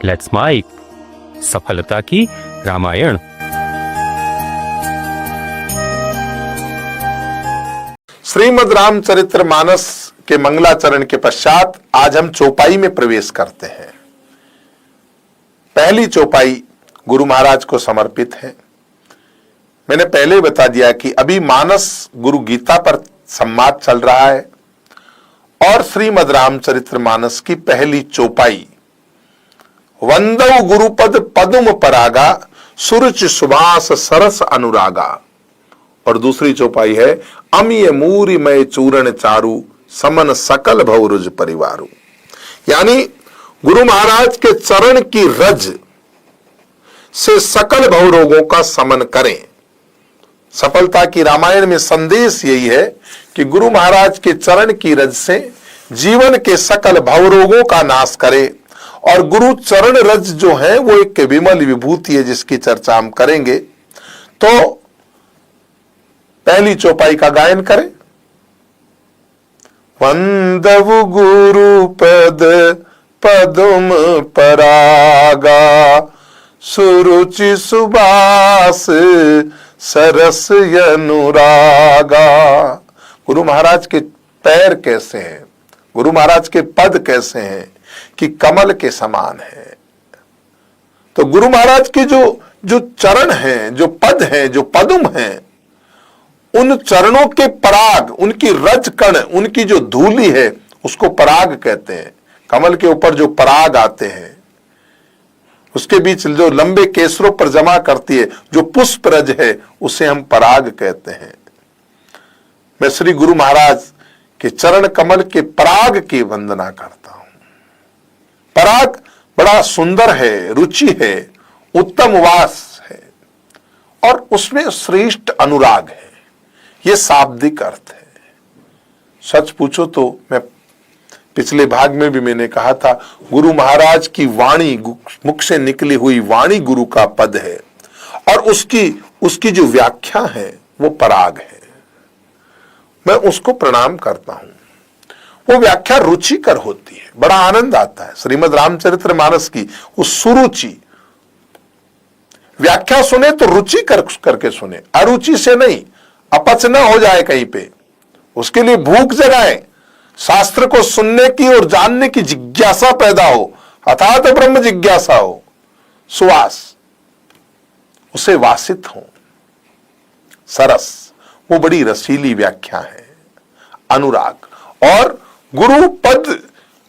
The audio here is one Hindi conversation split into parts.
लेट्स माइक सफलता की रामायण। श्रीमद् रामचरित्र मानस के मंगलाचरण के पश्चात आज हम चौपाई में प्रवेश करते हैं। पहली चौपाई गुरु महाराज को समर्पित है। मैंने पहले ही बता दिया कि अभी मानस गुरु गीता पर संवाद चल रहा है और श्रीमद् रामचरित्र मानस की पहली चौपाई वंदौ गुरुपद पदुम परागा सुरुचि सुभास सरस अनुरागा और दूसरी चौपाई है अमीय मूरी मय चूरण चारु समन सकल भवरुज परिवारु। यानी गुरु महाराज के चरण की रज से सकल भवरोगों का समन करें। सफलता की रामायण में संदेश यही है कि गुरु महाराज के चरण की रज से जीवन के सकल भवरोगों का नाश करे और गुरु चरण रज जो है वो एक विमल विभूति है जिसकी चर्चा हम करेंगे। तो पहली चौपाई का गायन करें। वंदव गुरु पद पदुम परागा सुरुचि सुबास सरस अनुरागा। गुरु महाराज के पैर कैसे हैं, गुरु महाराज के पद कैसे हैं कि कमल के समान है। तो गुरु महाराज के जो चरण हैं, जो पद हैं, जो पदुम हैं, उन चरणों के पराग, उनकी रज कण, उनकी जो धूली है उसको पराग कहते हैं। कमल के ऊपर जो पराग आते हैं उसके बीच जो लंबे केसरों पर जमा करती है जो पुष्प रज है उसे हम पराग कहते हैं। मैं श्री गुरु महाराज के चरण कमल के पराग की वंदना करता हूं। पराग बड़ा सुंदर है, रुचि है, उत्तम वास है और उसमें श्रेष्ठ अनुराग है। यह शाब्दिक अर्थ है। सच पूछो तो मैं पिछले भाग में भी मैंने कहा था गुरु महाराज की वाणी, मुख से निकली हुई वाणी गुरु का पद है और उसकी जो व्याख्या है वो पराग है। मैं उसको प्रणाम करता हूं। वो व्याख्या रुचिकर होती है, बड़ा आनंद आता है। श्रीमद् रामचरित्र मानस की उस सुरुचि व्याख्या सुने तो रुचि करके सुने, अरुचि से नहीं, अपच न हो जाए कहीं पे। उसके लिए भूख जगाए, शास्त्र को सुनने की और जानने की जिज्ञासा पैदा हो, अर्थात ब्रह्म जिज्ञासा हो, सुवास उसे वासित हो। सरस वो बड़ी रसीली व्याख्या है। अनुराग और गुरु पद,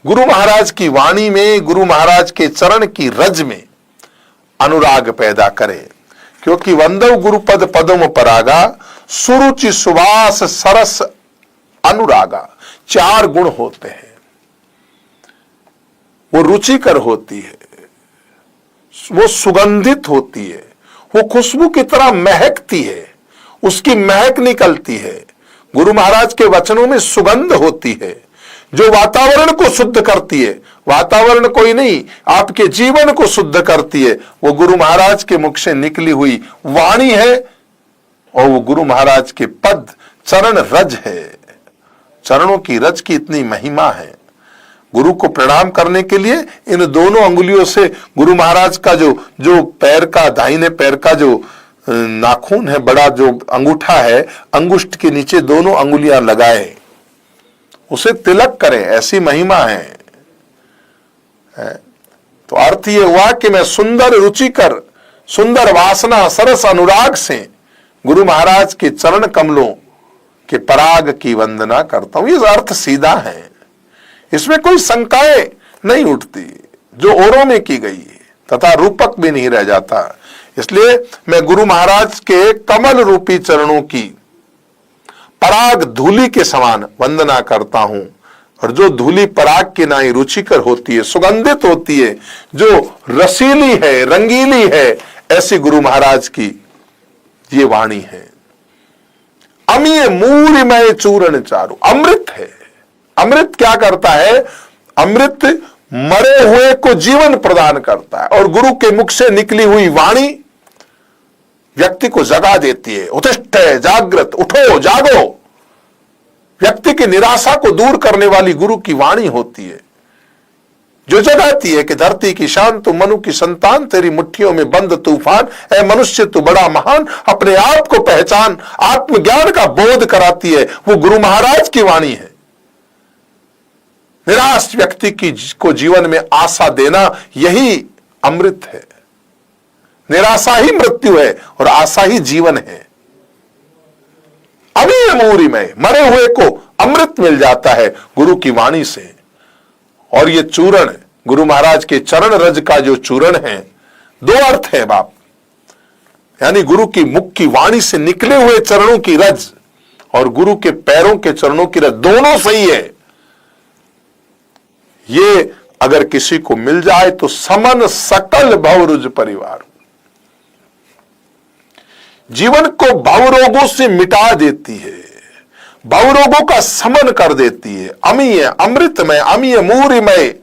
गुरु महाराज की वाणी में, गुरु महाराज के चरण की रज में अनुराग पैदा करे। क्योंकि वंदव गुरुपद पदुम परागा सुरुचि सुवास सरस अनुरागा, चार गुण होते हैं। वो रुचिकर होती है, वो सुगंधित होती है, वो खुशबू की तरह महकती है, उसकी महक निकलती है। गुरु महाराज के वचनों में सुगंध होती है जो वातावरण को शुद्ध करती है। वातावरण कोई नहीं, आपके जीवन को शुद्ध करती है। वो गुरु महाराज के मुख से निकली हुई वाणी है और वो गुरु महाराज के पद चरण रज है। चरणों की रज की इतनी महिमा है। गुरु को प्रणाम करने के लिए इन दोनों अंगुलियों से गुरु महाराज का जो पैर का, दाहिने पैर का जो नाखून है, बड़ा जो अंगूठा है, अंगुष्ठ के नीचे दोनों अंगुलियां लगाए, उसे तिलक करें, ऐसी महिमा है। तो अर्थ ये हुआ कि मैं सुंदर रुचिकर, सुंदर वासना, सरस अनुराग से गुरु महाराज के चरण कमलों के पराग की वंदना करता हूं। ये अर्थ सीधा है, इसमें कोई शंकाएं नहीं उठती, जो औरों में की गई है तथा रूपक भी नहीं रह जाता। इसलिए मैं गुरु महाराज के कमल रूपी चरणों की पराग धूलि के समान वंदना करता हूं। और जो धूलि पराग की नाई रुचिकर होती है, सुगंधित होती है, जो रसीली है, रंगीली है, ऐसी गुरु महाराज की ये वाणी है। अमीय मूरिमय चूर्ण चारु, अमृत है। अमृत क्या करता है? अमृत मरे हुए को जीवन प्रदान करता है और गुरु के मुख से निकली हुई वाणी व्यक्ति को जगा देती है। उत्तिष्ठ जागृत, उठो जागो। व्यक्ति की निराशा को दूर करने वाली गुरु की वाणी होती है। जो जगाती है कि धरती की शान तू मनु की संतान, तेरी मुट्ठियों में बंद तूफान, ऐ मनुष्य तू बड़ा महान, अपने आप को पहचान, आत्मज्ञान का बोध कराती है, वो गुरु महाराज की वाणी है। निराश व्यक्ति को जीवन में आशा देना यही अमृत है। निराशा ही मृत्यु है और आशा ही जीवन है। अभी मूरी में मरे हुए को अमृत मिल जाता है गुरु की वाणी से। और ये चूरण गुरु महाराज के चरण रज का जो चूरण है, दो अर्थ है बाप, यानी गुरु की मुख की वाणी से निकले हुए चरणों की रज और गुरु के पैरों के चरणों की रज, दोनों सही है। ये अगर किसी को मिल जाए तो समन सकल भवरुज परिवार, जीवन को भवरोगों से मिटा देती है, भवरोगों का समन कर देती है। अमीय अमृतमय, अमीय मूरिमय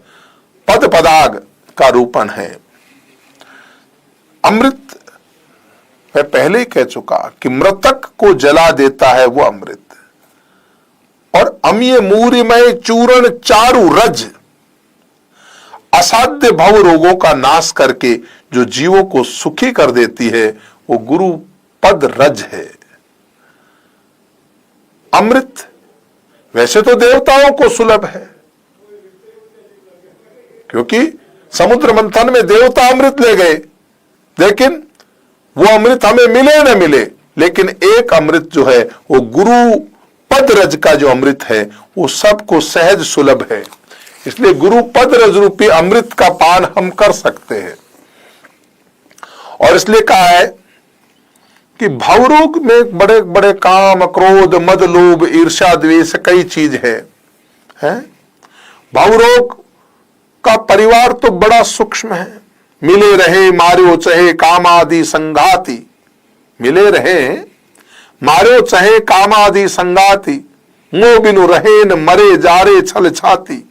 पद पदाग का रूपन है। अमृत मैं पहले ही कह चुका कि मृतक को जला देता है वो अमृत। और अमीय मूरिमय चूरण चारु रज, असाध्य भव रोगों का नाश करके जो जीवों को सुखी कर देती है वो गुरु पद रज है। अमृत वैसे तो देवताओं को सुलभ है, क्योंकि समुद्र मंथन में देवता अमृत ले गए, लेकिन वो अमृत हमें मिले न मिले, लेकिन एक अमृत जो है वो गुरु पद रज का जो अमृत है वो सबको सहज सुलभ है। इसलिए गुरु पद रज रूपी अमृत का पान हम कर सकते हैं। और इसलिए कहा है कि भवरोग में बड़े बड़े काम, क्रोध, मद, लोभ, ईर्ष्या, द्वेष कई चीज है। भवरोग का परिवार तो बड़ा सूक्ष्म है। मिले रहे मार्यो चहे कामादि संगाति, मिले रहे मार्यो चहे कामादि संगाति, मोह बिनु रहे न मरे जारे छल छाती।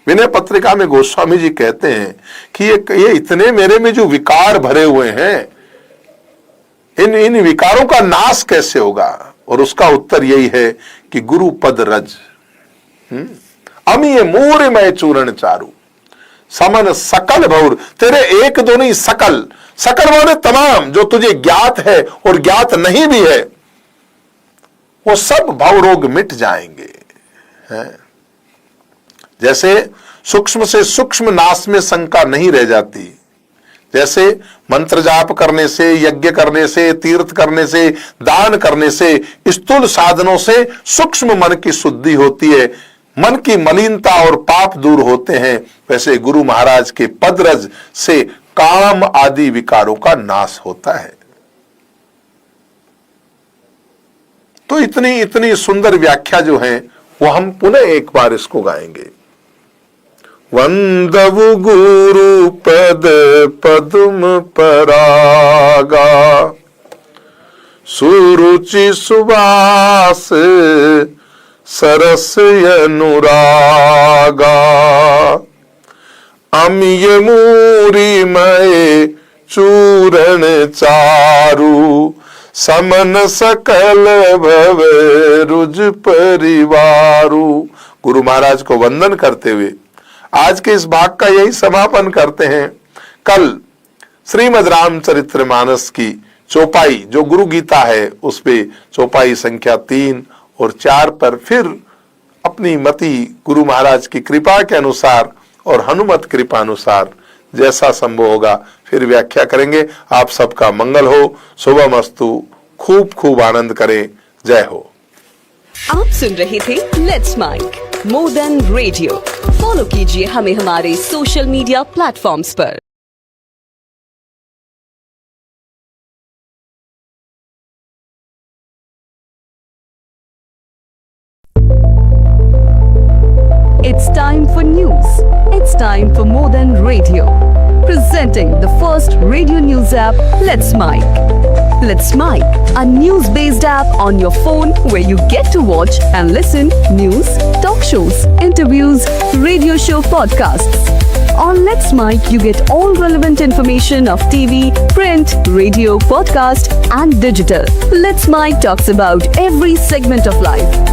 विनय पत्रिका में गोस्वामी जी कहते हैं कि ये इतने मेरे में जो विकार भरे हुए हैं, इन विकारों का नाश कैसे होगा? और उसका उत्तर यही है कि गुरु पद रज, अमीय मूरिमय चूरण चारु, समन सकल भौर, तेरे एक दो नहीं सकल, सकल माने तमाम, जो तुझे ज्ञात है और ज्ञात नहीं भी है, वो सब भवरोग मिट जाएंगे। जैसे सूक्ष्म से सूक्ष्म नाश में शंका नहीं रह जाती, जैसे मंत्र जाप करने से, यज्ञ करने से, तीर्थ करने से, दान करने से, स्थूल साधनों से सूक्ष्म मन की शुद्धि होती है, मन की मलिनता और पाप दूर होते हैं, वैसे गुरु महाराज के पदरज से काम आदि विकारों का नाश होता है। तो इतनी इतनी सुंदर व्याख्या जो है वो हम पुनः एक बार इसको गाएंगे। वंदवु गुरु पद पदुम परागा, सुरुचि सुवास सरस अनुरागा, अमीय मूरिमय चूरण चारु, समन सकल भव रुज परिवारु। गुरु महाराज को वंदन करते हुए आज के इस भाग का यही समापन करते हैं। कल श्रीमद् रामचरितमानस की चौपाई जो गुरु गीता है उस पे चौपाई संख्या 3 और 4 पर फिर अपनी मति गुरु महाराज की कृपा के अनुसार और हनुमत कृपा अनुसार जैसा संभव होगा फिर व्याख्या करेंगे। आप सबका मंगल हो, शुभमस्तु, खूब खूब आनंद करें। जय हो। आप सुन रहे थे let's mike more than radio. Follow कीजिए हमें हमारे सोशल मीडिया प्लेटफॉर्म्स पर। It's time for news. It's time for More Than Radio. Presenting the first radio news app, Let's Mic. Let's Mic, a news-based app on your phone where you get to watch and listen news, talk shows, interviews, radio show podcasts. On Let's Mic, you get all relevant information of TV, print, radio, podcast, and digital. Let's Mic talks about every segment of life.